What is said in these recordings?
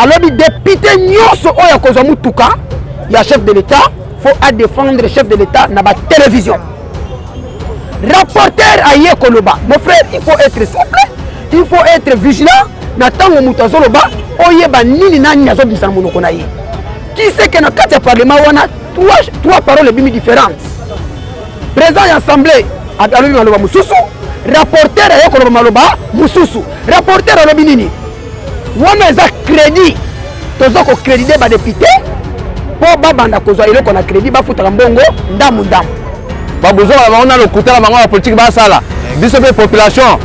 alors les députés nyonso oya kozwa mutuka ya chef de l'État faut à défendre le chef de l'État na ba télévision. Rapporteur aye koloba. Mon frère, il faut être souple, il faut être vigilant. Natango mutazo loba oyeba nini nani nazo bisa monoko na ye. Qui sait que na kati ya parlement wana trois paroles bimi différentes. Président de l'Assemblée alobi maloba mususu, rapporteur aye koloba maloba mususu. Rapporteur alobi nini? Wana za crédit. Tozo ko créditer ba député pour babanda kozwa eloko na crédit ba futaka mbongo ndamu ndamu. Babuzo on a le côté la politique ba sala. Biso pe population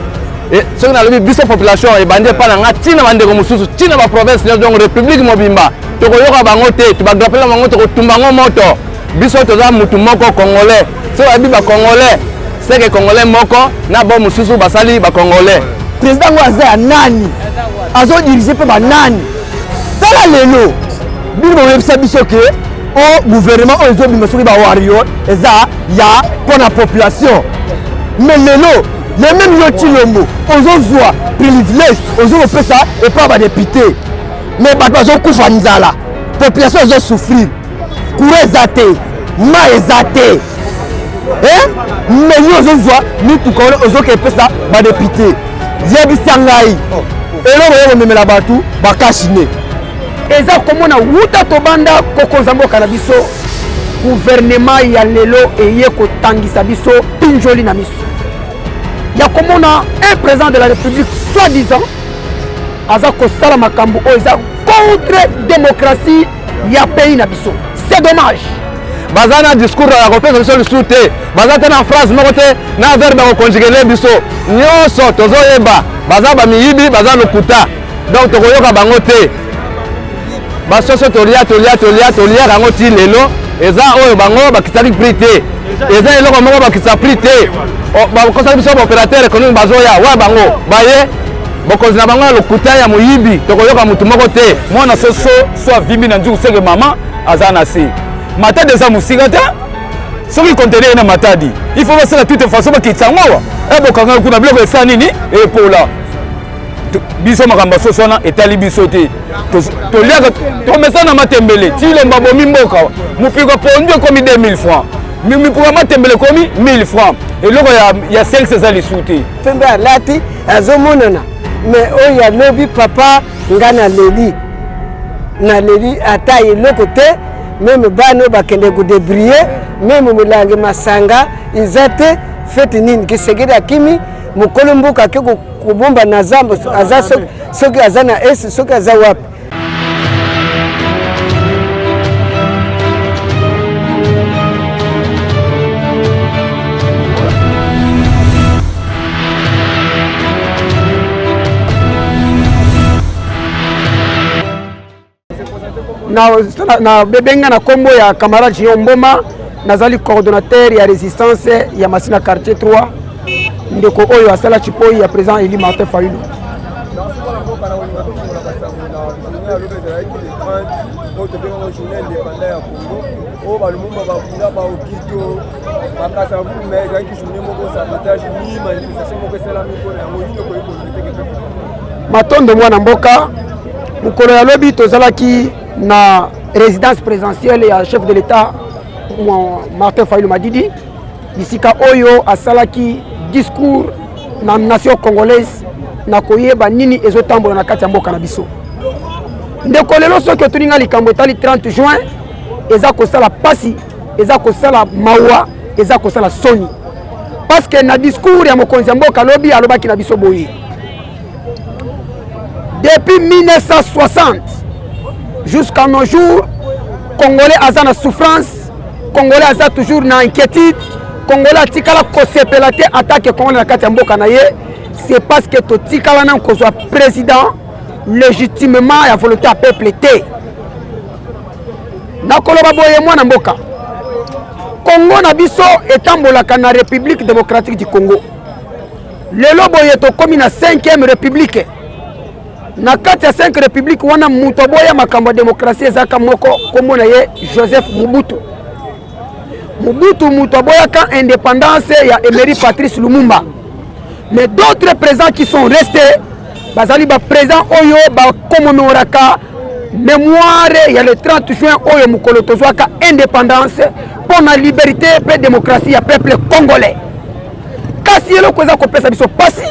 et ce qu'on a le biso population et bandé pa na tina bande ko mususu tina ba province donc république mobimba. To ko yoka bango te, to ba grapela bango to ko tumbango moto. Biso to za mutu moko congolais. So abi ba congolais, c'est que congolais moko na bo mususu basali ba congolais. Président waza nani? Azo diriger pe ba nani? Tala lelo. Bino websa biso ke au gouvernement au ezo bino soki ba wario eza ya pour la population. Mais lelo les mêmes yoti lombo ozo zwa privilège ozo pesa et pas ba député. Mais ba bazo kufa nzala. Population ozo souffrir. Courez zate, ma ezate. Mais yo ozo zwa ni tout connaît ozo ke pesa ba député. Yebisa ngai. Elo yo memela batu ba kashine. Eza komona wuta tobanda kokozambo kanabiso gouvernement ya lelo eye kotangisa biso pinjoli na miso. Ya komona un président de la République soi-disant aza kosala makambo eza contre démocratie ya pays na biso. C'est dommage. Bazana discours ya kopesa biso lisuté. Bazata na phrase moko te na verbe ko conjuguer biso. Nyonso tozoyeba. Baza ba miyibi baza lokuta. Donc tokoyoka bango te. Basoso tolia rango ti lelo eza oyo bango bakitaki prix te eza eloko moko bakitsa prix te bakosala biso opérateur économique bazoya wa bango baye bokonzi na bango lokuta ya moyibi tokoyoka mutu moko te mwana soso soit vimbi na nzuku seke mama aza na se matadi eza musika te soki conteneur na matadi il faut basala toute façon bakitsa ngowa ebokanga kuna biloko esa nini epola biso makambo sosona etali biso te toliaka tomesa na matembele tilomba bomi mboka mupiko pondu komi 2000 francs mipiko matembele komi 1000 francs eloko ya 5 eza lisu te pembe alati azomonana mais oyo alobi papa nga na leli ata eloko te meme bano bakende kodebrier meme molange masanga eza te fete nini kisegedi akimi mukolo mbuka ke kubomba na zambo aza soki aza na esi soki aza wapi. na bebenga na kombo ya camarade Jean Mboma nazali coordonnateur ya résistance ya Masina quartier 3 ndeko oyo asala chipoi ya président Eli Martin Fayulu. Matondo mwana mboka mukolo ya lobi tozalaki na résidence présidentielle ya chef de l'État Martin Fayulu Madidi bisika oyo asalaki discours na nation congolaise na koyeba nini ezotambola na kati ya mboka na biso. Ndeko lelo soki otuninga likambo etali 30 juin eza kosala pasi eza kosala mawa eza kosala soni parce que na discours ya mokonzi ya mboka lobi alobaki na biso boye depuis 1960 jusqu'à nos jours Congolais aza na souffrance, Congolais aza toujours na inquiétude, Congolais atikala kosepela te attaque Congolais na kati ya mboka na ye, c'est parce que totikala na kozwa président légitimement ya volonté ya peuple te. Na koloba boye mwana mboka Congo na biso etambolaka na République démocratique du Congo. Lelo boye tokomi na 5e république. Na kati ya 5 république wana muto boya makambo ya démocratie ezaka moko kombo na ye Joseph Mobutu. Mobutu muto boya ka indépendance ya Emery Patrice Lumumba. Mais d'autres présidents qui sont restés bazali ba président oyo ba commémoraka mémoire il y a le 30 juin oyo mukolo tozwaka indépendance pour la liberté et démocratie ya peuple congolais kasi eloko eza kopesa biso pasi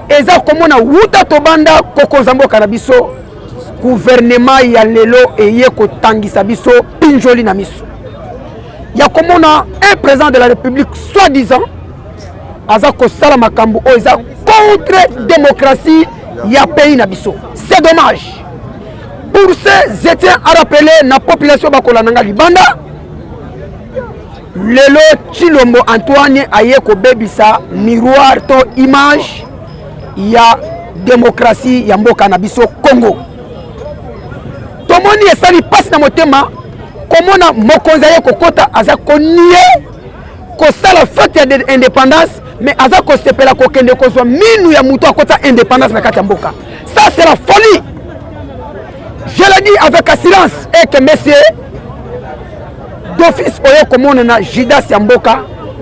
eza komona wuta tobanda kokonza mboka na biso gouvernement ya lelo eye kotangisa biso pinjoli na miso ya komona un président de la République soi-disant aza kosala makambo oyo eza contre démocratie ya pays na biso. C'est dommage. Pour ce, je tiens à rappeler la population bakolananga libanda lelo Chilombo Antoine aye ko bebisa miroir to image ya démocratie ya mboka na biso Congo. Tomoni esali passe na motema komona mokonzi aye kokota aza konie kosala fête ya indépendance mais aza kosepela kokende kozwa minu ya muto akota indépendance na kati ya mboka. Ça c'est la folie. Je le dis avec assurance et que monsieur d'office oyo komona na Judas ya mboka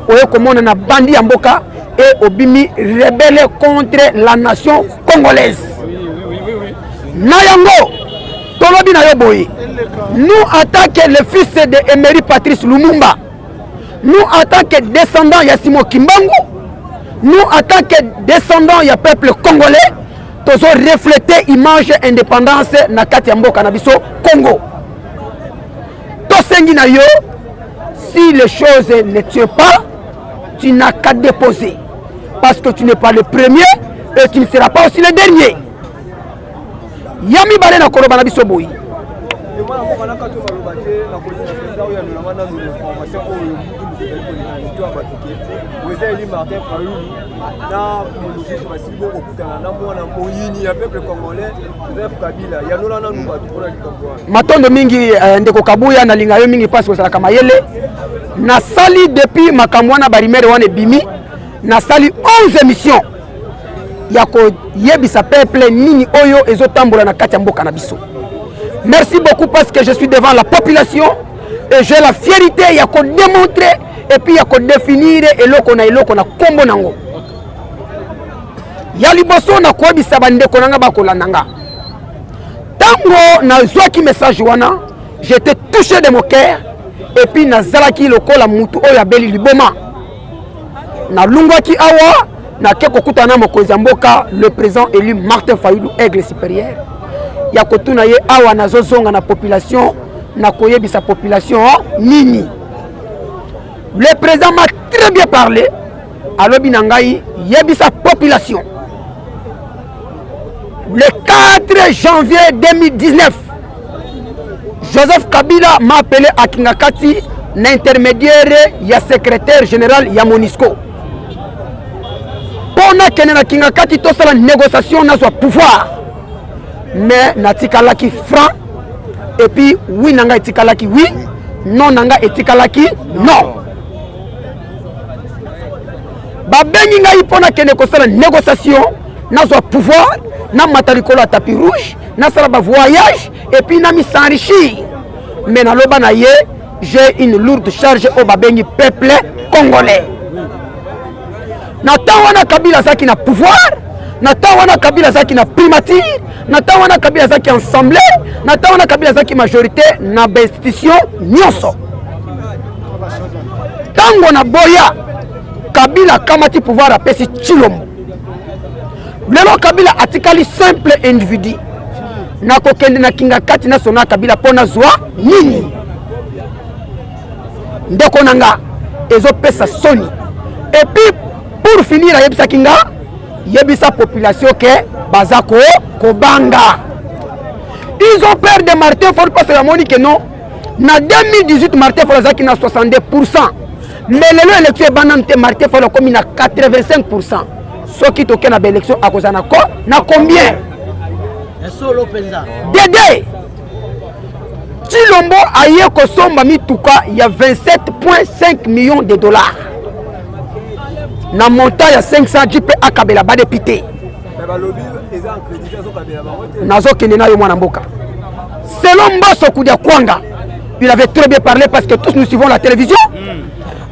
oyo komona na bandi ya mboka et obimi rebelle contre la nation congolaise. Nayango tolobi na yo boye. Nous en tant que le fils de Emery Patrice Lumumba, nous en tant que descendants ya Simon Kimbangu, nous en tant que descendants ya peuple congolais, tozo refléter image indépendance na kati ya mboka na biso Congo. Tosengi na yo, si les choses ne tiennent pas, tu n'as qu'à déposer. Parce que tu n'es pas le premier et tu ne seras pas aussi le dernier. Yami bale na koloba na biso boyi. Matondo mingi ndeko Kabuya na linga yo mingi passe ko sala kama yele na sali depuis makamwana barimere wane bimi na sali 11 émissions yako yebisa peuple nini oyo ezotambola na kati ya mboka na biso. Merci beaucoup parce que je suis devant la population et j'ai la fierté yako démontrer et puis yako définir eloko na kombo nango. Ya liboso na koyebisa bandeko nanga bakolandanga. Tango na zwaki message wana, j'étais touché de mon cœur et puis na zalaki lokola mutu oyo abeli liboma. Na lungwaki awa na keko kutana mokonzi mboka le président élu Martin Fayulu Aigle supérieur. Ya kotuna ye awa na zozonga na population na koyebisa population nini. Le président m'a très bien parlé. Alobi nangai yebisa population. Le 4 janvier 2019, Joseph Kabila m'a appelé à Kingakati, l'intermédiaire ya secrétaire général ya Monisco. Pona kene na Kingakati to sala négociation na so pouvoir. Mais natikalaki franc et puis oui nanga etikalaki oui, non nanga etikalaki non. Ba bengi ngai pona kene ko sala négociation na so pouvoir. Na matarikolo à tapis rouge, na sala voyage et puis na mi s'enrichir. Mais na loba na ye, j'ai une lourde charge au babengi peuple congolais. Na tawana Kabila zaki na pouvoir, na tawana Kabila zaki na primature, na tawana Kabila zaki assemblée, na tawana Kabila zaki majorité na institution nyonso. Tango na boya Kabila kamati pouvoir a pesi Chilombo. Lelo Kabila atikali simple individu na kokende na Kingakati na sona Kabila pona zwa nini ndeko nanga ezo pesa soni. Et puis pour finir yebisa kinga yebisa population que bazako kobanga. Ils ont peur de Martin Fayulu parce que la moni que non na 2018 Martin Fayulu zaki na 62%. Mais lelo élection banante Martin Fayulu comme na 85%. Ce qui toque na élection à cause na combien? Un solo penza. Dédé. Chilombo aye ko somba mituka il y a 27,5 millions de dollars. Na montant ya 500 JP akabela ba député. Nazo kenena yo mwana mboka. Selon Mbosso Kudia Kwanga, il avait très bien parlé parce que tous nous suivons la télévision.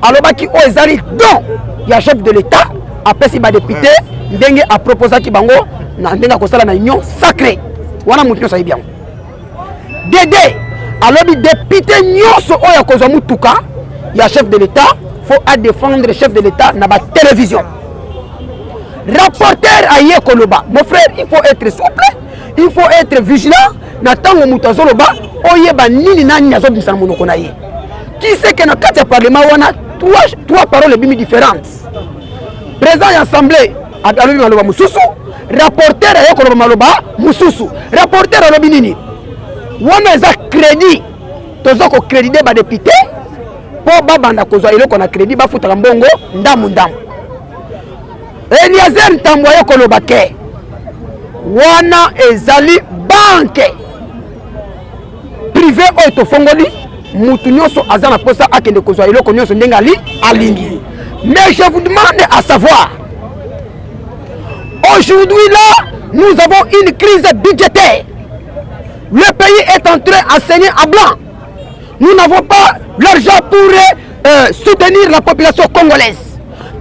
Alors baki o ezali don ya chef de l'État. Après si ba député ndenge a proposé ki bango na ndenga ko sala na union sacrée wana mutu sa bien Dédé alobi député nyonso oyo kozwa mutuka ya chef de l'État faut à défendre le chef de l'État na ba télévision. Rapporteur aye koloba mon frère il faut être souple, il faut être vigilant na tango mutu azoloba oyeba nini nani azobimisa na monoko na ye. Qui sait que na kati ya parlement wana trois paroles bimi différentes. Président de l'Assemblée alobi maloba mususu, rapporteur aye koloba maloba mususu. Rapporteur alobi nini wana eza crédit tozo ko créditer ba député po babanda kozwa eloko na crédit bafutaka mbongo ndamu ndamu. Eliezer Ntambo aye koloba ke wana ezali banque privé oyo tofongoli mutu nyonso aza na posa akende kozwa eloko nyonso ndenge alingi. Mais je vous demande à savoir, aujourd'hui là nous avons une crise budgétaire. Le pays est en train de saigner à blanc. Nous n'avons pas l'argent pour soutenir la population congolaise.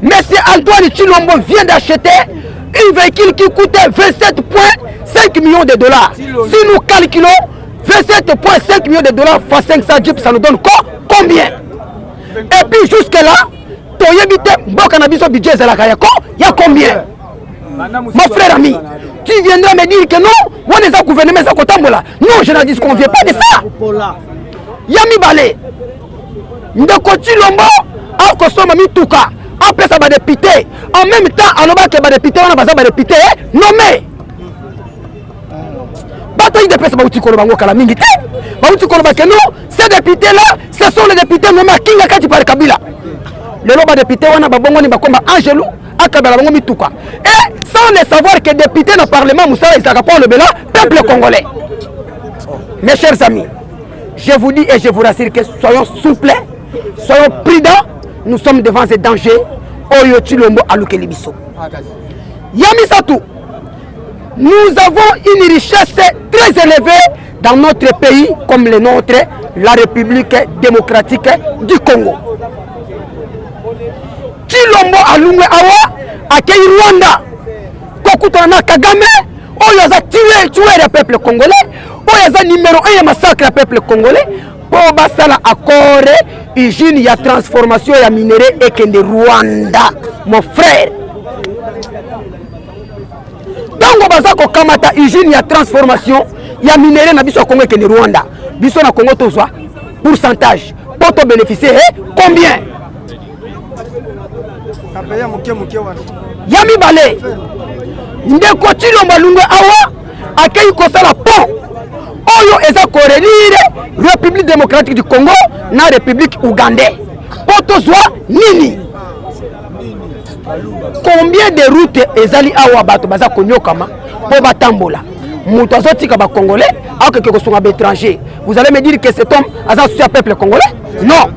Monsieur Antoine Tshilombo vient d'acheter un véhicule qui coûtait 27,5 millions de dollars. Si nous calculons 27,5 millions de dollars fois 500 jeeps, ça nous donne combien? Et puis jusque-là, il y a combien? Mon frère ami, tu viendras me dire que non, on est un gouvernement, non, je ne disconviens pas de ça. Yami Balé, Ndeko Tshilombo, a consommé Mituka, après ça va député. En même temps, on a député, on a député nommé. Bataille de presse, ces députés-là, ce sont les députés nommés à Kinga Kati par Kabila. Le loba député, on a babongo ni bakomba Angelou. Et sans le savoir que député dans le Parlement, Moussa Isakapon le Bela, peuple congolais. Mes chers amis, je vous dis et je vous rassure que soyons souples, soyons prudents, nous sommes devant ces dangers. Oyo Tshilombo Alukeli Biso. Yami Satou, nous avons une richesse très élevée dans notre pays comme le nôtre, la République démocratique du Congo. Tshilombo Alungwe Awa akei Rwanda kokutana Kagame oyo aza tuer le peuple congolais, oyo aza numéro 1 ya massacre le peuple congolais pour basala accord usine ya transformation ya minerai ekende Rwanda. Mon frère, tango baza ko kamata usine ya transformation ya minerai na biso Congo ekende Rwanda, biso na Congo tozwa pourcentage pour to bénéficier combien? Yami Balé, Ndeko Tshilombo Alungwe Awa akei kosala pont oyo eza korelire République démocratique du Congo na République ougandais. Potozwa nini? Combien de routes ezali awa bato baza konyokama po batambola? Mutu azotika ba Congolais akeke kosunga ba étranger. Vous allez me dire que cet homme aza soutien peuple congolais? Non.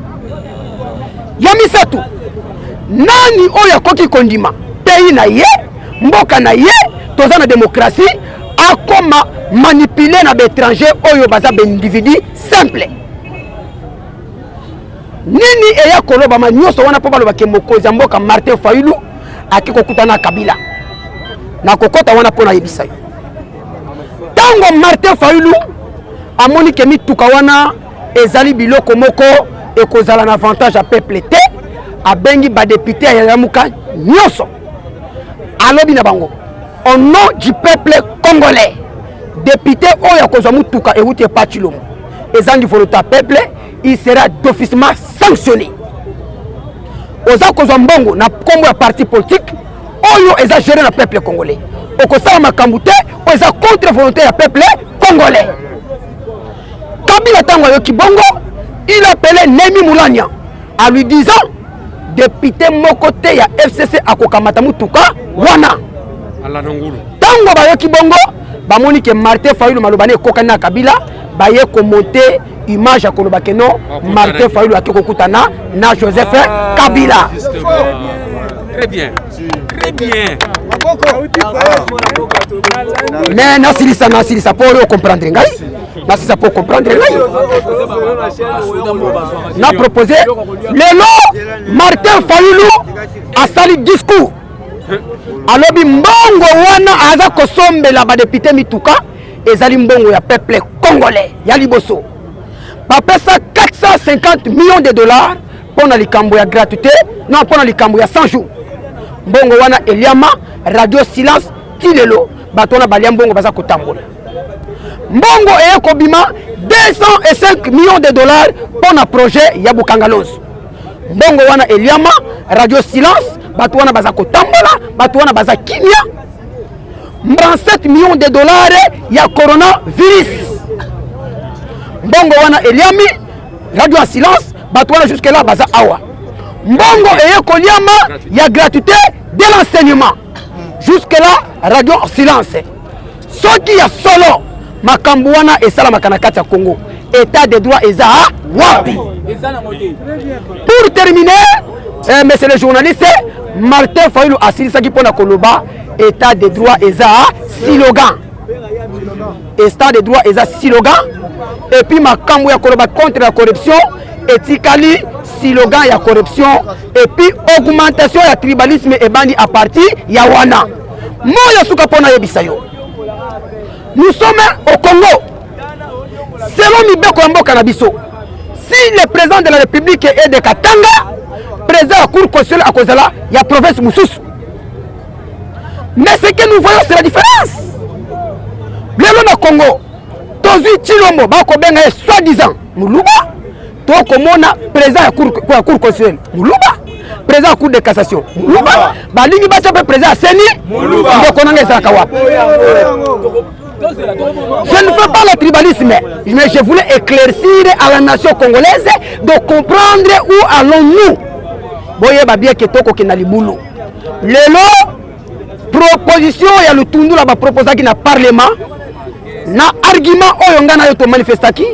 Yami Satou, nani oyo akoki kondima pays na ye, mboka na ye, toza na démocratie, akoma manipuler na l'étranger oyo baza ba individu simple. Nini eya koloba manyoso wana po baloba ke mokozi mboka Martin Fayulu akiko kutana Kabila. Na kokota wana pona yebisa. Tango Martin Fayulu amoni ke mituka wana ezali biloko moko ekozala na avantage à peuple te, abengi ba député ya yamuka nyoso. Alobi na bango au nom du peuple congolais, député oyo akozwa mutuka ewuti pa Tshilombo ezangi volonté peuple, il sera d'officiellement sanctionné. Oza kozwa mbongo na kombo ya parti politique oyo eza géré na peuple congolais, okosala makambo te oza contre volonté ya peuple congolais. Kabila tango yoki bongo, il appelait Nemi Moulania en lui disant député mokote ya FCC akokamata mutuka wana. Tango bayoki bongo bamoni ke Martin Fayulu malobane kokana Kabila baye komonter image akoloba ke non Martin Fayulu akokutana na Joseph Kabila. Très bien. Très bien. Mais nasilisa pour comprendre ngai. Nasilisa pour comprendre ngai. Na proposé le nom Martin Fayulu a sali discours. Alobi mbongo wana aza kosombela ba député mituka ezali mbongo ya peuple congolais ya liboso bapesa 450 millions de dollars pour na likambo ya gratuité non pour na likambo ya 100 jours mbongo wana eliama radio silence tilelo bato wana balia mbongo baza kotambola mbongo eye kobima 205 millions de dollars pour na projet ya Bukangalonzo mbongo wana eliama radio silence bato wana baza kotambola bato wana baza kimia 37 millions de dollars ya coronavirus mbongo wana eliami radio en silence bato wana jusque là baza awa mbongo eye koliama ya gratuité de l'enseignement jusque là radio en silence soki ya solo makambo wana esalamaka na kati ya Congo état de droit eza wapi. Pour terminer, monsieur le journaliste, Martin Fayulu asilisaki pona koloba état de droit eza slogan. État de droit eza slogan et puis makambo ya koloba contre la corruption etikali slogan ya corruption et puis augmentation ya tribalisme ebandi à partir ya wana. Moya suka pona yebisa yo. Nous sommes au Congo. Selon Mibeko Mboka Nabiso, si le président de la République est de Katanga, président de la Cour constitutionnelle à Kozala, il y a province Moussous. Mais ce que nous voyons, c'est la différence. Le Congo, Tozu Chilombo, Bakobenga est soi-disant Moulouba, Tokomona, président de la Cour constitutionnelle Moulouba, président de la Cour de cassation Moulouba, Balingi Bachape, président de Seni Moulouba, Ndokonanga Zakawap. Je ne fais pas le tribalisme, mais je voulais éclaircir à la nation congolaise de comprendre où allons-nous. Boye babia ketoko kenalibulu. Lelo proposition ya lutundu la ba proposaki na parlement na argument oyo ngana yo to manifestaki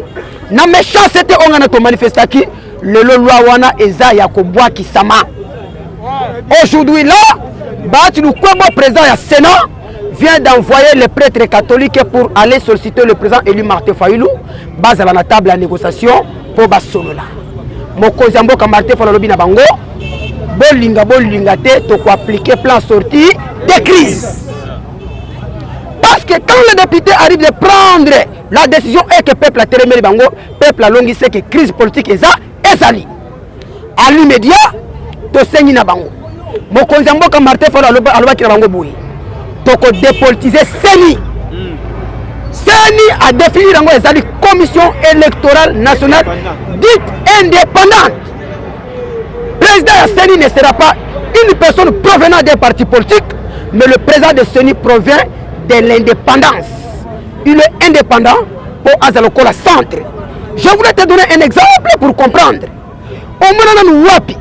na méchanceté oyo ngana to manifestaki lelo loi wana eza ya kobwa kisama. Aujourd'hui là, Bati Lukwebo président ya Sénat vient d'envoyer les prêtres catholiques pour aller solliciter le président élu Martin Fayulu base à la table à négociation pour Basolola. Mokonzi mboka Martin Fayulu lobi na bango bolinga te to ko appliquer plan sortie de crise. Parce que quand le député arrive de prendre la décision et que peuple a télémé bango, peuple a longi sait que crise politique eza ezali. À l'immédiat to sengi na bango. Mokonzi mboka Martin Fayulu alobaki na bango boyi. Toko dépolitiser Seni. Seni a défini la commission électorale nationale dite indépendante. Président de Seni ne sera pas une personne provenant d'un parti politique, mais le président de Seni provient de l'indépendance. Il est indépendant pour Azalokola Centre. Je voulais te donner un exemple pour comprendre. Au moment où Wapi,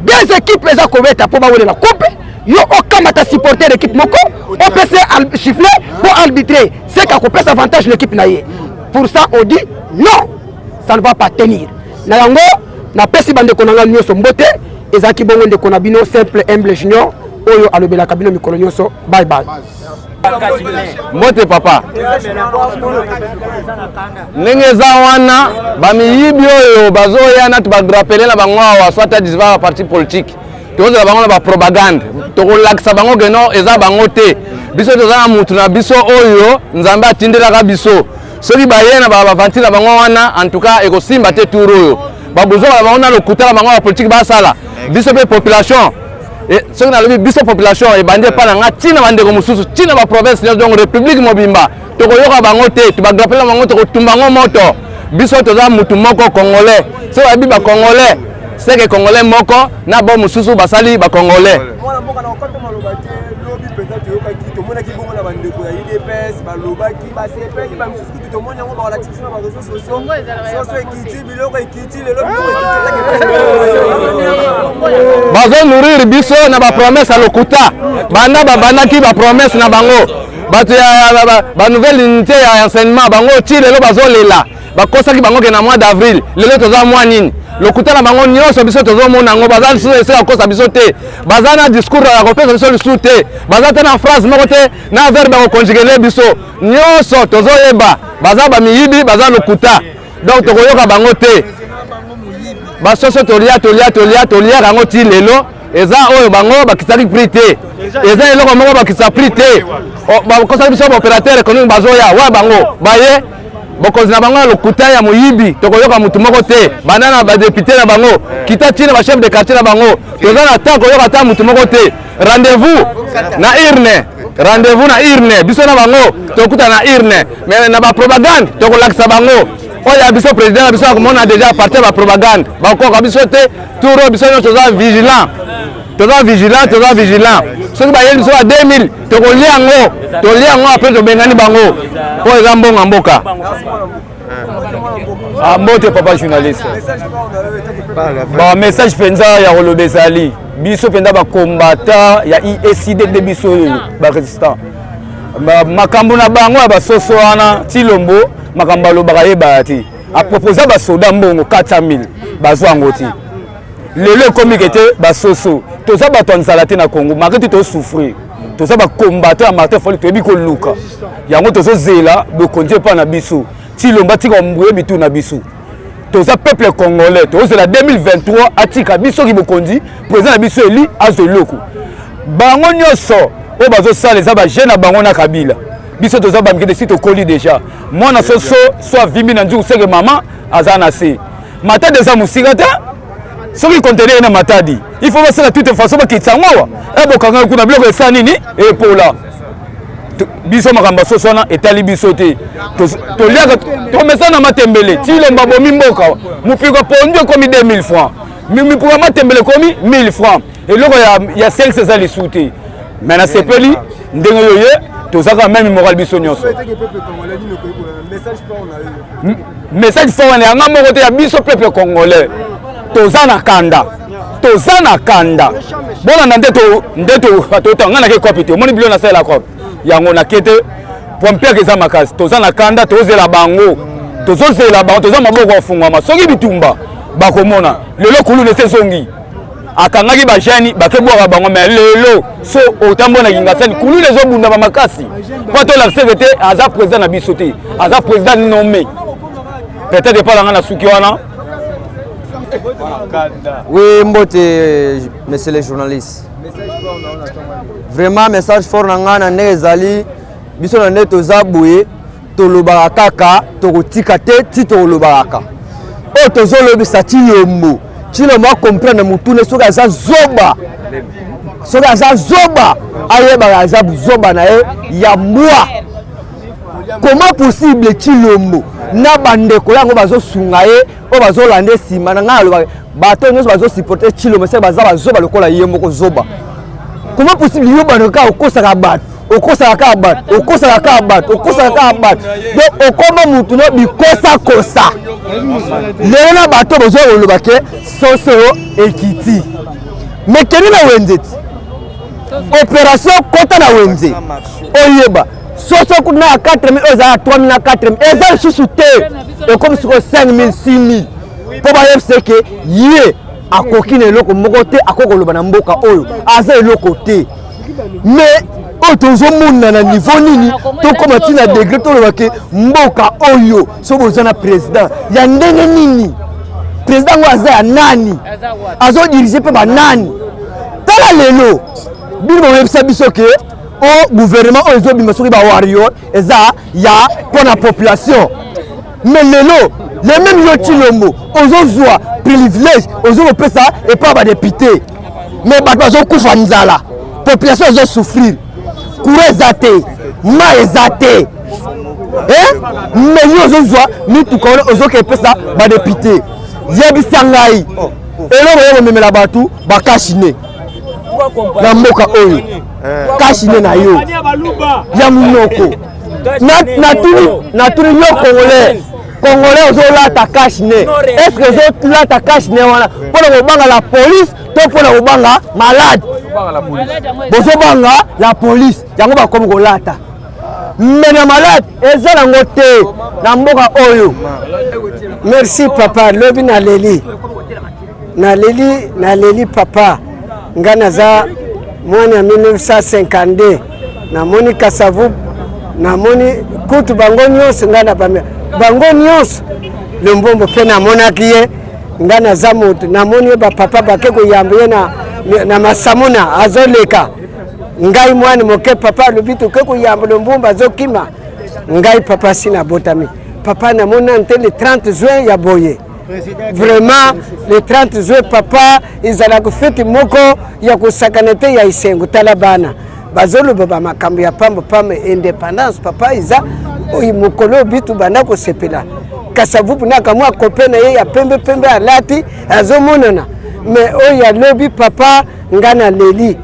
des équipes les a pour avoir la coupe. Yo okamata supporter l'équipe moko, on peut se chiffler pour arbitrer. C'est qu'à couper avantage l'équipe naïe. Pour ça on dit non, ça ne va pas tenir. Nayango na pesi bande konanga nyoso mbote ezaki bongo de konabino simple humble junior oyo alobela kabino mikolo nyoso. Bye bye. Mbote papa. Nengeza wana bamiyibi oyo bazoya na tubagrappeler na bango wa swata disva parti politique. Toza bango na ba propagande to kolakisa bango geno eza bango te biso toza na mutu na biso oyo nzambe atindela ka biso soki bayena ba vantila bango wana en tout cas ekosimba te tour oyo babuzo ba bango na lokutala bango ba politique ba sala biso pe population et soki na lobi biso population e bande pa na tina bandeko mususu tina ba province donc république mobimba to koyoka bango te to ba grappela bango to kotumba ngo moto biso toza mutu moko congolais so ba biba congolais. C'est que les Congolais moko na bon mususu basali ba Congolais. Bazo nourrir biso na ba promesse à lokuta. Banda babana ki ba promesse na bango. Batu ya ba nouvelle unité ya enseignement bango ti lelo bazo lela. Ba kosa ki bango ke na mois d'avril. Lelo toza mois nini. Lokuta na bango nyonso biso tozomona ngo bazali sous essayer akosa biso te bazana discours ya kopesa biso lisu te bazata na phrase moko te na verbe ya conjuguer biso nyonso tozoyeba baza ba miyibi baza lokuta donc tokoyoka bango te basoso tolia rango ti lelo eza oyo bango bakisaki prix te eza eloko moko bakisa prix te bakosaki biso baopérateur économique bazoya wa bango baye bokonzi na bango ya lokuta ya moyibi tokoyoka mutu moko te banda na badepute na bango kita ntina bachef de quartier na bango toza na ta koyoka ata mutu moko te rendez-vous na urne biso na bango tokuta na urne mais na bapropagande tokolakisa bango oyo ya biso président na biso akomona déjà partir bapropagande bakoka biso te tour biso nyonso toza vigilant soki bayeli biso ya 2000 tokolia yango apres tobengani bango po eza mbongo mboka mbote papa journaliste message mpenza ya koloba ezali biso mpenza bakombata ya IECD de biso oyo barésistant makambo na bango ya basoso wana tilombo makambo alobaka yebaya te aproposa basoda mbongo 400 000 bazwa yango te lelo ekomi kete basoso toza bato ya nzala te na Congo maketi tosouffrir toza bakombato ya Martin Fayulu toyebi koluka yango tozozela bokonzi epa na biso tilomba tika mbwe bitu na biso toza peuple congolais tozela 2023 atika biso ki bokonzi président na biso eli azoloko bango nyonso oyo bazosala eza bajeune na bango na Kabila biso toza bamikete si tokoli déjà mwana soso so avimbi na nzungu seke mama aza na se matadi eza mosika te soki conteneur na matadi il faut basala toute façon bakitisa ngowa ebokanga kuna biloko esa nini epola biso makambo soso wana etali biso te toliaka tomesa na matembele tilomba bomi mboka mupiko pondio komi 2000 francs mipiko matembele komi 1000 francs eloko ya sexe eza lisu te mais na sepeli ndenge yoye tozaka même moral biso nyonso message fort wana yanga moko te ya biso peuple congolais toza na kanda bona ndeto totanga na ke kopi te omoni bilo na sala kopi yango na kete pompier eza makasi toza na kanda tozela bango toza maboko afungwama soki bitumba bakomona lelo kulu nese songi akangaki bajani bakebwaka bango mais lelo so otambo kingasani kulu ezobunda ba makasi po tolakise te aza président na biso te aza président nommé peut-être pas langa na suki wana. Oui, mbote, monsieur les journalistes. Vraiment, message fort nanga na ezali biso na neto zabouye tolobaka kaka tokotika te ti tolobaka. O tozolobisa Chilombo. Chilombo comprendre mutune soki aza zoba. Soki aza zoba ayeba aza zoba na ye ya mbwa. Comment possible Chilombo na bandeko yango bazosunga ye o bazolanda sima na ngalo bato nyonso bazosupporter Chilombo se baza zoba lokola ye moko zoba. Comment possible yo banoka okosaka bat okosaka bat donc okoma mutu no bikosa kosa lelo na bato bozo olobake soso ekiti mais keni na wenzeti opération kota na wenze oyeba soso kuna 4000 eza 3000 na 4000 eza susu te comme sur 5000 6000 po ba yefseke ye akoki na eloko moko te akokoloba na mboka oyo aza eloko te mais oyo tozomona na niveau nini tokoma ntina degré tolobake mboka oyo so boza na président ya ndenge nini président ngo aza ya nani azodirige mpe banani tala lelo bino boyebisa biso ke o gouvernement oyo ezobima soki bawario eza ya mpona population mais lelo les mêmes yo Chilombo ozozwa privilège ozokopesa epa badepute mais bato bazokufa nzala population ezosouffrir courant eza te mai eza te mais yo ozozwa mituka wana ozokepesa badepute yebisa ngai eloko yo komemela bato bakashine na mboka oyo kashine na yo ya munoko natuni yo congolais ozolata kashine est-ce que ozolata kashine wana mpona kobanga la police to mpona kobanga malade bozobanga la police yango bakomi kolata mais na malade eza nango te na mboka oyo. Merci papa lobi naleli papa nga naza mwana ya 1952 namoni Kasavu namoni kutu bango nyonso nga na bango nyonso Lumbombo mpe namonaki ye nga naza moto namoni bapapa bake koyamba ye na masamuna azoleka ngai mwana moke papa lobitu ke kuyambula mbumba azokima ngai papa sina botami papa na mona nte le 30 juin ya boye vraiment le 30 juin papa izala kufeti moko ya kusakanete ya isengo talabana bazoloba ba makambo ya pambo pame independence papa iza mukolo bitu bana ko sepela kasavupu na kamwa kopena ye ya pembe pembe alati azomonana mais oya lobi papa ngana leli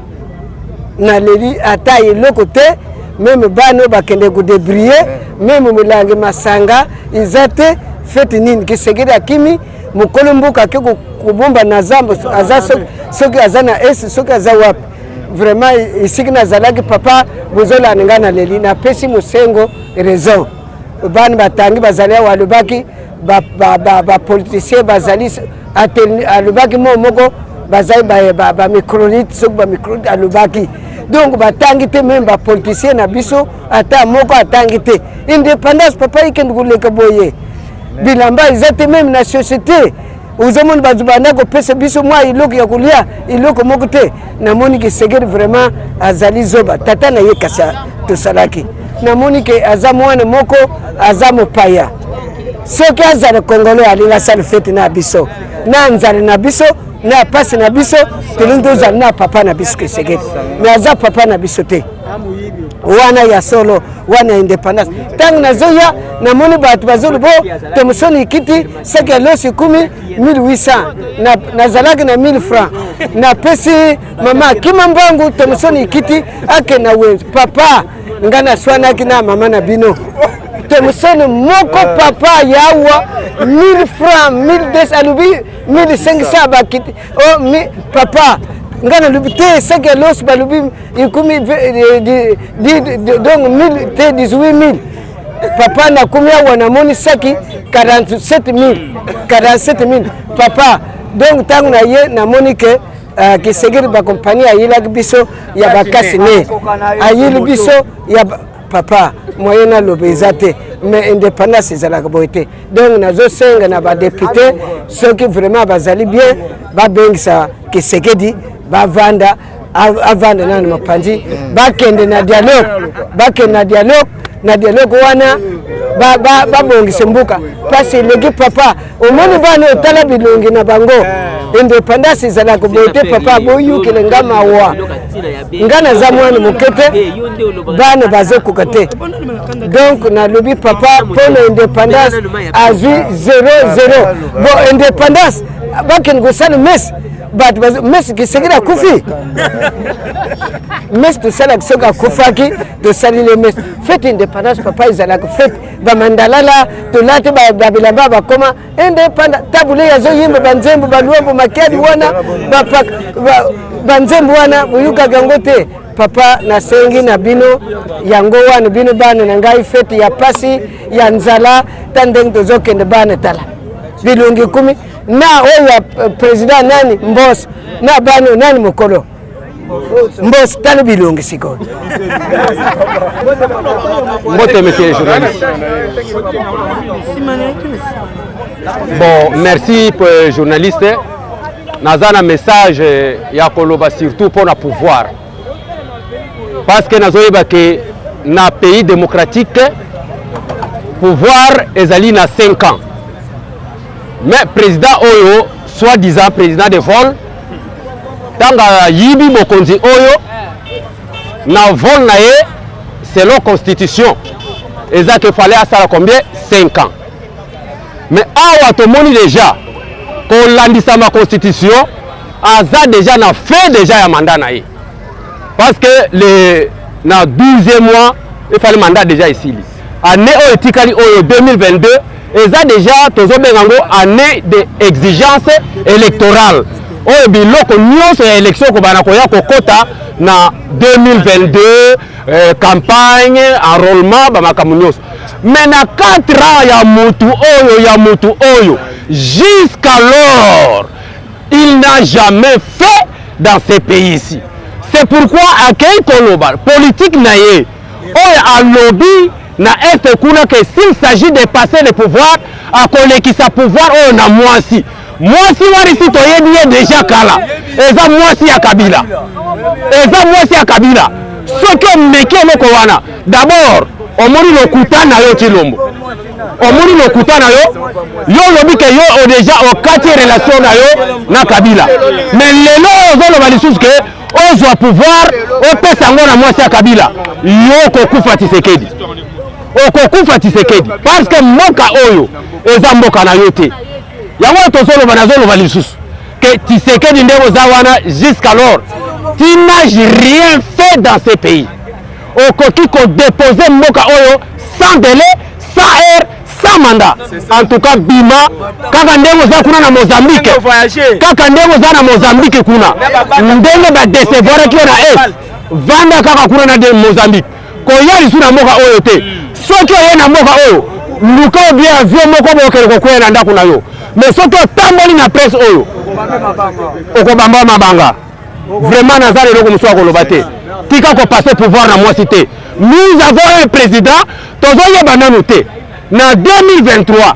na leli ata iloko te même bano bakende ko débrier même mulange masanga izate feti nini kisegera kimi mukolo mbuka ke kubomba na zambo aza soki azana esi soki aza wapi vraiment isikina zalaki papa buzola ngana leli na pesi musengo raison bana batangi bazalia walubaki ba politicien bazali alubaki moko bazai ba micronite soki ba micronite alubaki donc batangi te même ba politicien na biso ata moko atangi te indépendance papa ikende kuleka boye bilamba izate même na société uzomoni bazubana ko pesa biso mwa iloko ya kulia iloko moko te namoni ke segeri vraiment azali zoba tata na ye kasa to salaki namoni ke aza mwana moko aza mopaya soki azala congolais alinga sala fete na biso na nzala na biso na pasi na biso tulundu za na papa na biso ke segeri mais aza papa na biso te wana ya solo wana independence tangu nazoya namoni batu bazolo bo temusoni kiti seke losi 1800 na zalaki na 1000 francs na pesi mama kima mbangu temusoni kiti ake na wenzi papa ngana swana kina mama na bino temusoni moko papa yawa 1000 francs 1200 alubi 1500 bakiti oh papa ngana lubite seke los balubi ikumi donc 1000 te 18000 papa na kumia wana moni saki 47000 papa donc tangu na ye na moni ke kisegeri ba compagnie ayila biso ya bakasi ne ayili biso ya papa moyena lobezate mais indépendance ezalaka boite donc nazo senga na ba député ceux qui vraiment bazali bien ba bengisa kisegedi bavanda avanda nani mapanzi bakende na dialogue wana babongise mbuka pasi legi papa omoni bana otala bilongi na bango independance ezala ko boite papa boyukile ngama wa ngana za mwana mokete bana bazokuka te donc na lobi papa pour independance azui 00 bo independance baken gosana mes but mes kisegera kufi mes to sala kisoka kufaki to salile mes fête indépendance papa izala ko fête ba mandalala to lati ba bilamba ba koma indépendance tabule yazo yimba banzembo baluombo makiadi wana banzembo wana uyuka gangote papa na sengi na bino yango wana bino bana na ngai fête ya pasi ya nzala tandeng to zokende bana tala bilungi 10 na oya president nani mbos na bano nani mokolo mbos tala bilungi siko Mbote monsieur le journaliste. Bon, merci pour le journaliste. Nazana message ya koloba surtout pour le pouvoir. Parce que nazoyeba que na pays démocratique pouvoir ezali na 5 ans. Mais président oyo soi-disant président de vol tanga yibi mokonzi oyo na vol na ye selon constitution eza que fallait asala combien 5 ans. Mais awa tomoni déjà ko landisa ma constitution aza déjà na fait déjà ya mandat na ye. Parce que le na 12e mois il fallait mandat déjà ici. Année oyo tikali oyo 2022 eza déjà tozobengango année de exigence électorale. Oyo biloko nyonso ya élection ko bana koya kokota na 2022 campagne enrôlement ba makambo nyonso. Mais na 4 ans ya mutu oyo jusqu'alors il n'a jamais fait dans ce pays ici. C'est pourquoi akei koloba politique na ye oyo alobi na est kuna que s'il s'agit de passer le pouvoir à kolekisa pouvoir oyo na mwasi mwasi warisi toyebi ye déjà kala eza mwasi ya Kabila soki omeki eloko wana d'abord omoni lokuta na yo Chilombo omoni lokuta na yo lobi ke yo déjà okati relation na yo na Kabila mais lelo ozoloba lisusu ke ozwa pouvoir opesa yango na mwasi ya Kabila yo kokufa Tshisekedi parce que mboka oyo eza mboka na yo te yango tozoloba nazoloba lisusu que Tshisekedi nde oza wana jusqu'alors tu n'as rien fait dans ce pays okoki kodéposer mboka oyo sans délai sans heure sans mandat en tout cas bima kaka ndenge oza kuna na Mozambique kuna ndenge badecevoiraki yo na est vanda kaka kuna na Mozambique koya lisu na mboka oyo te soki oye na mboka oyo luka obie avion moko bokele kokwea na ndako na yo mais soki otamboli na presse oyo okobamba mabanga vraiment naza leloko mosusu akoloba te tika kopase pouvoir na mwasi te nous avons un président tozoyeba nanu te na 2023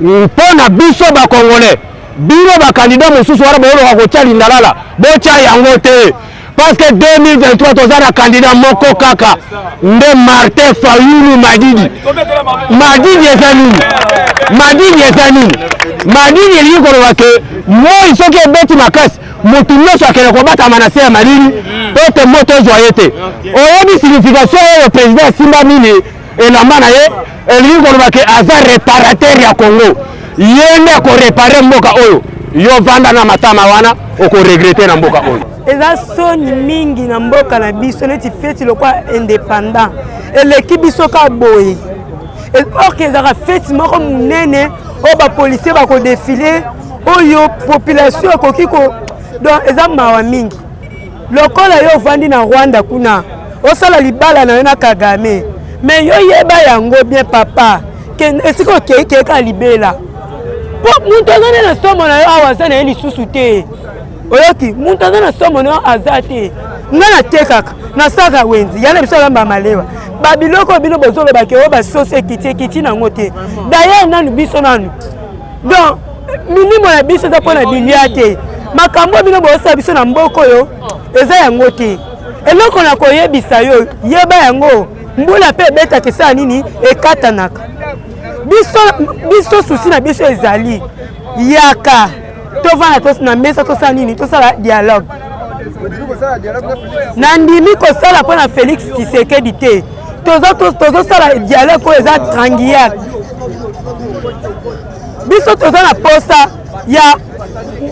mpona biso bakongolais bino bakandidat mosusu wana boyoloka kotya lindalala botya yango te parce que 2023 toza na candidat moko kaka nde Martin Fayulu Madidi eza nini Madidi elingi koloba ke moi soki ebeti makasi motu nyonso akende kobatama na se ya Madidi po te moto ezwa ye te oyebi signification oyo président asimba nini elamba na ye elingi koloba ke aza réparateur ya Congo ye nde akorepare mboka oyo yo vanda na matama wana okoregrete na mboka oyo eza soni mingi na mboka na biso neti feti lokwa indépendant eleki biso ka boye orke ezaka feti moko munene oyo bapolisier bakodefile oyo population ekoki donc eza mawa mingi lokola yo ovandi na Rwanda kuna osala libala na yo na Kagame mais yo yeba yango bien papa esika okeyikeyika libela po muntu azane na somo na yo awa aza na ye lisusu te oyoki muntu aza na somo na yo aza te nga natekaka nasaka wenzi yana biso alamba malewa babiloko bino bozolobaki oyo basosi ekiti nango te daye nanu biso nanu donc minimo na biso eza mpona bilia te makambo bino bosala biso na mboka oyo eza yango te eloko na koyebisa yo yeba yango mbula mpe ebetaka esala nini ekatanaka biso susi na biso ezali yaka tovanda na mesa tosala nini tosala dialogue nandimi kosala mpona Félix Tshisekedi te tozosala dialogue oyo eza tranguillard biso toza na posa ya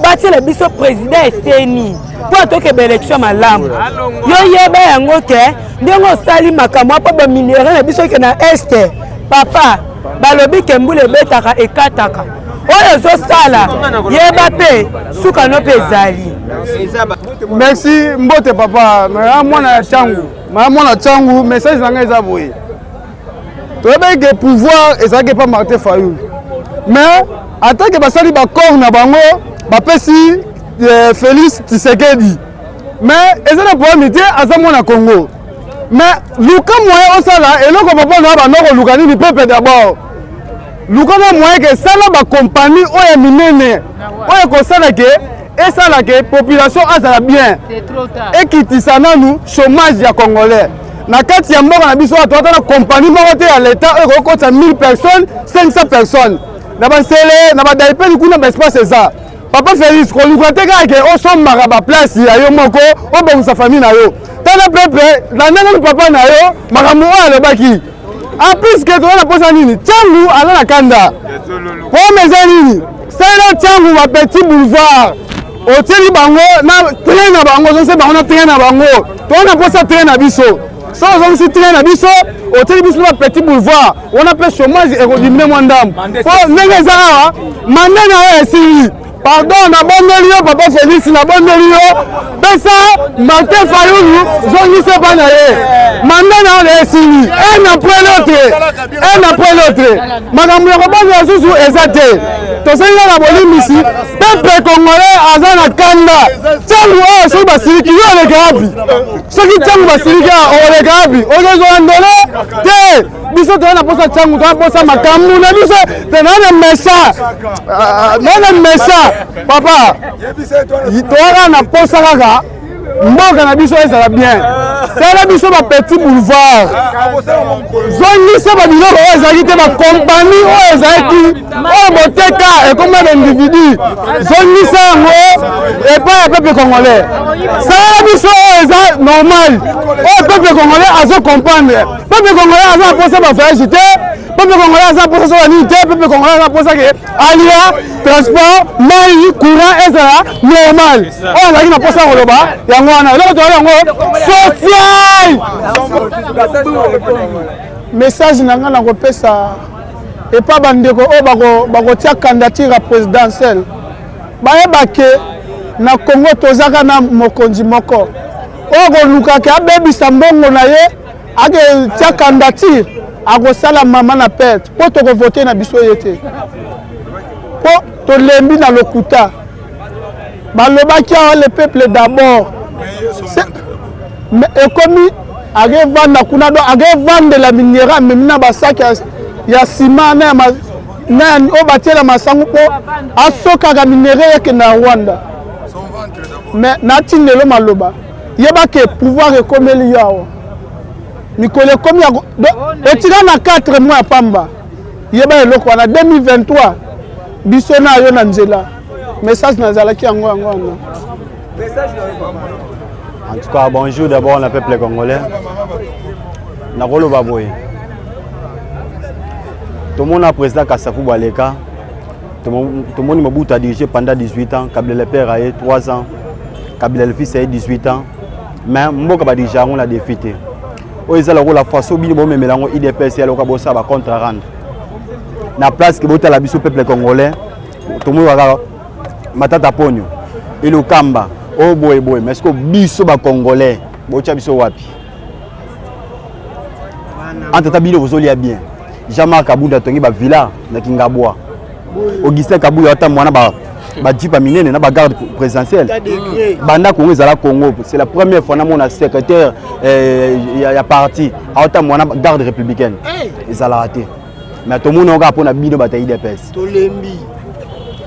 batiela biso président eseni mpo atokeba élection malamu yo yeba yango ke ndenge osali makambo mpo baminere na biso ke na este papa balobi ke mbula ebetaka ekataka oyo ozosala yeba mpe suka no mpe ezali. Merci mbote papa na mwana changu message nanga eza boye toyeba ke pouvoir ezalaki pa Martin Fayulu mais atake basali bakor na bango bapesi Félix Tshisekedi mais eza na problème te aza mwana Congo mais luka moyen osala eloko papa na banoko luka nini pepe d'abord luka na moyen ke sala ba compagnie oyo minene oyo kosala ke esala ke population azala bien ekitisa nanu chômage ya congolais na kati ya mboka na biso ata na compagnie moko te ya l'état oyo kokotisa 1000 personnes 500 personnes na basele na badaipeli kuna baespace eza papa Félix koluka te kaka ke osombaka baplace ya yo moko obongisa famille na yo tala pepe na ndenge papa na yo makambo oyo alobaki en plus ke toza na posa nini Tchangu aza na kanda pome eza nini sala Tchangu ba petit boulevard otieli bango na train na bango ozongisi bango na train na bango toza na posa train na biso so ozongisi train na biso otieli biso na petit boulevard wana mpe chômage ekodimine mwa ndambo po ndenge eza awa mande na yo esili pardon na bondeli yo papa Félix na bondeli yo pesa Martin Fayulu zongisa pa na ye manda na yo esili un après l'autre makambo ya kobanga susu eza te tosenga na bolimbisi pepe congolais aza na kanda Tchangu oyo soki basiliki yo oleka wapi soki Tchangu basiliki oleka wapi ozozwa ndolo te biso to na posa changu to posa makambu na biso to na mesa papa to na posa kaka mboka na biso ezala bien sala biso ba petit boulevard zongisa ba biloko oyo ezalaki te ba compagnie oyo ezalaki oyo boteka ekoma d'individu zongisa yango epai ya peuple congolais sala biso oyo eza normal oyo peuple congolais azo comprendre peuple congolais aza posa ba voyage te peuple congolais aza posa so nini te peuple congolais aza posa ke alia transport mai courant ezala normal oyo ezalaki na posa koloba yango wana eloko toyali yango social message na ngai nakopesa epa bandeko oyo bakotia candidature présidentielle bayebake na Congo tozaka na mokonzi moko oyo kolukaki abebisa mbongo na ye aketia candidature akosala mama na perte mpo tokovote na biso ye te mpo tolembi na lokuta balobaki awa le peuple d'abord ekomi akevanda kuna do akevandela minera memina basaki ya sima na oyo batiela masango mpo asokaka minere yeke na Rwanda mais natindelo maloba yebake pouvoir ekomeli yo awa mikolo ekomi etika na 4 mois ya pamba yeba eloko wana 2023 biso na yo na nzela message nazalaki yango wana. En tout cas, bonjour d'abord le peuple congolais. Nakolo Baboye. Tout le monde a président Kassafou Baleka. Tout le monde a dirigé pendant 18 ans. Kabila le père a eu 3 ans. Kabila le fils a eu 18 ans. Mais moi, je dirigé, on l'a défité. Ils ont la façon de me IDPS et le contre-rendre. La place que vous avez le peuple congolais, tout le monde a matata pogno. Et le Kamba. Oh boy, mais est-ce que biso ba congolais, bocha biso wapi? Entre tabilo vous bien. Jean-Marc Kabunda tongi ba villa na Kingabwa. Augustin Kabuya ata mwana ba jipa minene na ba garde présidentielle. Banda Congo ezala Congo, c'est la première fois na mon secrétaire ya parti ata mwana garde républicaine. Ezala raté. Mais tout le monde a pona bino bataille IDPS. Tolembi.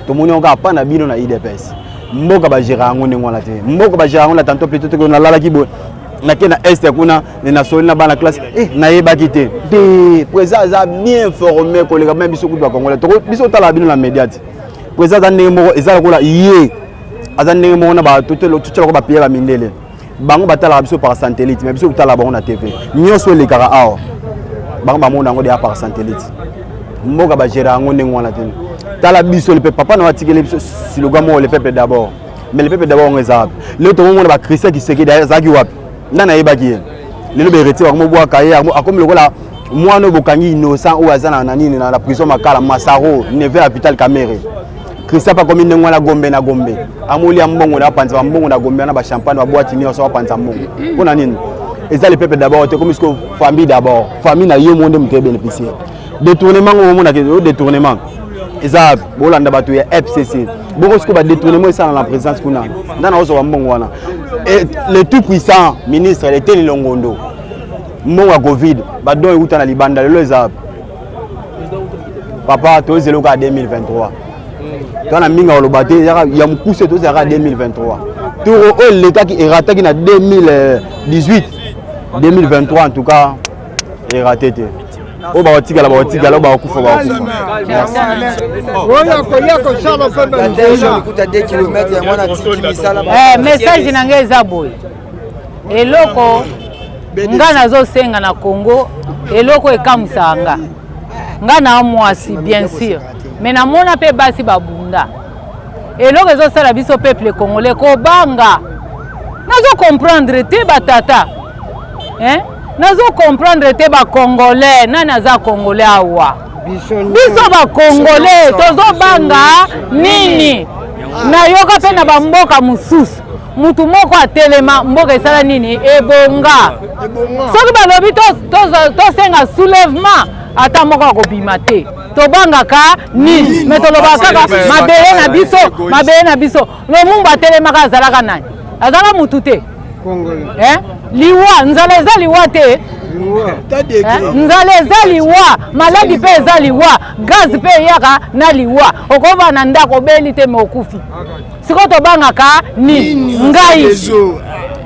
Tout le monde a pona bino na IDPS. Mboka ba gérer ngo ngwana te mboka ba gérer ngo tantôt peut-être que na lala ki bo na ke na est kuna na soli na bana classe na yeba kité de président za bien formé collègue même biso kutu ba congolais to biso tala bino na médiate président za ndenge moko ezala kola yé aza ndenge moko na ba tutelo ko ba payer ba mindele bango batala biso par satellite mais biso tala bango na TV nyoso le kara awa bango ba mona ngo de par satellite mboka ba gérer ngo ngwana te tala biso le peuple papa na watikele biso si le gamo le peuple d'abord mais le peuple d'abord on est arabe le to monde ba christian qui seki derrière zaki wapi ndana yebaki le lo bereti wa mo bwa kaye akomi lokola mwana bokangi innocent ou azana na nini na la prison makala masaro neve à vital camere christian pa komi ndengwa na gombe amoli ambongo na panza mbongo na gombe na ba champagne ba boîte ni so panza mbongo pona nini eza le peuple d'abord te comme ce famille d'abord famille na yo monde mutebe bénéficier détournement au monde na détournement Eza bolanda batu ya FCC boko siko ba détournement ça dans la présence kuna ndana ozo wa mbongo wana et le tout puissant ministre le Teni Longondo mbongo wa Covid ba don euta na libanda lelo eza papa to zelo ka 2023 tona minga olobate ya mukuse to zera 2023 turo o l'état qui est raté qui na 2018 2023 en tout cas est raté. Oh bah otiga là, oh bah okufa bah okufa. Message nangeza boy. Eloko nga nazo senga na Congo, eloko ekamusanga. Nga na mwasi bien sûr. Mais na mona pe basi babunda. Eloko ezo sala biso peuple congolais ko banga. Nazo comprendre te batata. Hein? Nazo comprendre te ba congolais na naza congolais awa biso ba congolais tozo banga nini na yoka pe na ba mboka mususu mutu moko atelema mboka esala nini ebonga soki balobi to senga soulèvement ata moko akobima te to banga ka nini me toloba kaka mabele na biso lo mumba atelema azalaka nani azala mutu te liwa nzala eza liwa te nzala eza liwa maladi mpe eza liwa gaz mpe eyaka na liwa okova na ndako obeli te me okufi siko tobangaka nini ngai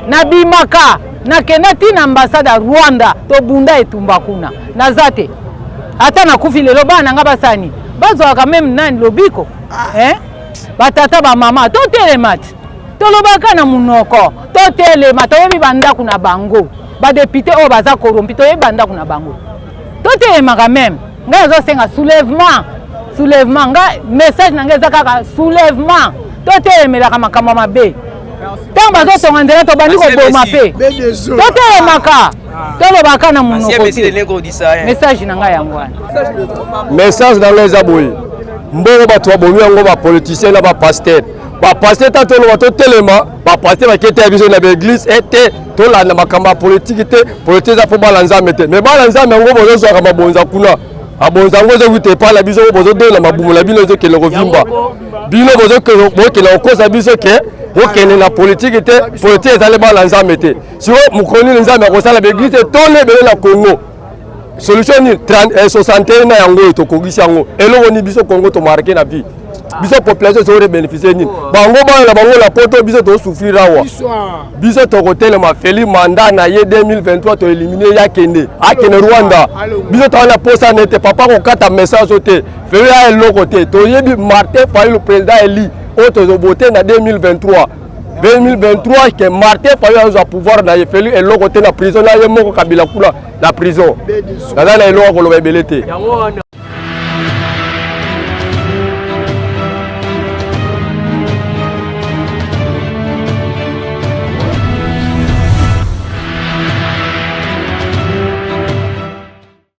nabimaka nakenda ntina ambasade ya Rwanda tobunda etumba kuna naza te ata nakufi lelo bana nanga basani bazwaka meme nani lobiko batata bamama totelema te tolobaka na munoko totelema toyebi bandako na bango badepute oyo baza korompi toyebi bandako na bango totelemaka meme ngai azosenga soulèvement ngai message na ngai eza kaka soulèvement totelemelaka makambo mabe ntango bazotonga nzela tobandi koboma mpe totelemaka tolobaka na munoko message na ngai yango wana message na ngai eza boye mbongo bato babomi yango bapoliticien na bapaster bapaster ta toloba totelema bapaster bakete ya biso na baeglise ete tolanda makambo ya politike te politike eza mpo bala nzambe te me bala nzambe yango bozozwaka mabonza kuna abonza yango ezowuta epala biso bozodela mabumu na bino ezokende kovimba bino bokende kokosa biso ke bokende na politike te politike ezali bala nzambe te siko mokonini nzambe akosala baeglise tole ebele na Congo solution ni 61 na yango oyo tokokisi yango eloko ni biso Congo tomarke na vie biso population ezori bénéficier nini bango bana na bango la poto biso tosouffrir awa biso tokotelema feli mandat na ye 2023 to éliminer yakende akende Rwanda biso tawala posa nete papa kokata message te feli ya eloko te toyebi Martin Fayulu président eli oyo tozobote na 2023 que Martin Fayulu a pouvoir na ye feli eloko te na prison na ye moko kabila kula na prison naza na eloko koloba ebele te